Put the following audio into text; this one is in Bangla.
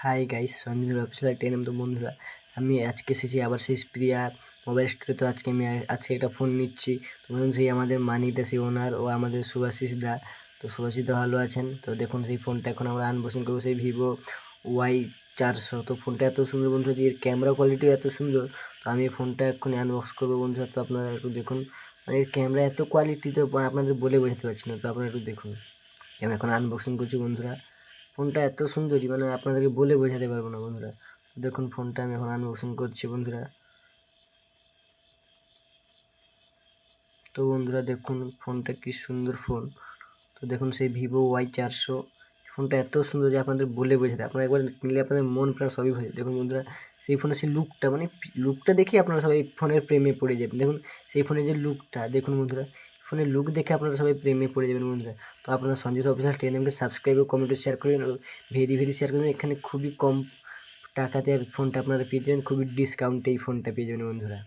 হাই গাইস, সঞ্জয় অফিসিয়াল একটা নাম। তো বন্ধুরা, আমি আজকে এসেছি আবার সেই প্রিয়া মোবাইল স্টোরে। তো আজকে আমি আজকে একটা ফোন নিচ্ছি। তো দেখুন সেই আমাদের মানিদা সেই ওনার ও আমাদের সুভাশিস দা। তো সুভাশিস দা ভালো আছেন? তো দেখুন সেই ফোনটা এখন আমরা আনবক্সিং করবো, সেই ভিভো Y400। তো ফোনটা এত সুন্দর বন্ধুরা, যে এর ক্যামেরা কোয়ালিটিও এত সুন্দর। তো আমি এই ফোনটা এক্ষুনি আনবক্স করবো বন্ধুরা। তো আপনারা একটু দেখুন, মানে এর ক্যামেরা এত কোয়ালিটি, তো আপনাদের বলে বোঝাতে পারছি না। তো আপনারা একটু দেখুন, আমি এখন আনবক্সিং করছি বন্ধুরা। ফোনটা এত সুন্দরই, মানে আপনাদেরকে বলে বোঝাতে পারবো না বন্ধুরা। দেখুন ফোনটা আমি এখন আনবক্সিং করছি বন্ধুরা। তো বন্ধুরা দেখুন ফোনটা কি সুন্দর ফোন। তো দেখুন সেই ভিভো Y400, ফোনটা এত সুন্দর যে আপনাদের বলে বোঝাতে, আপনারা একবার কিনলে আপনাদের মন প্রাণ সবই ভরে। দেখুন বন্ধুরা, সেই ফোনের সেই লুকটা, মানে লুকটা দেখে আপনারা সবাই ফোনের প্রেমে পড়ে যাবেন। দেখুন সেই ফোনের যে লুকটা দেখুন বন্ধুরা, ফোনের লুক দেখে আপনারা সবাই প্রেমে পড়ে যাবেন বন্ধুরা। তো আপনারা সঞ্জয় অফিসিয়াল টেলিগ্রামকে সাবস্ক্রাইব ও কমেন্টে শেয়ার করেন ও ভেরি শেয়ার করবেন। এখানে খুবই কম টাকাতে ফোনটা আপনারা পেয়ে যাবেন, খুবই ডিসকাউন্টে এই ফোনটা পেয়ে যাবেন বন্ধুরা।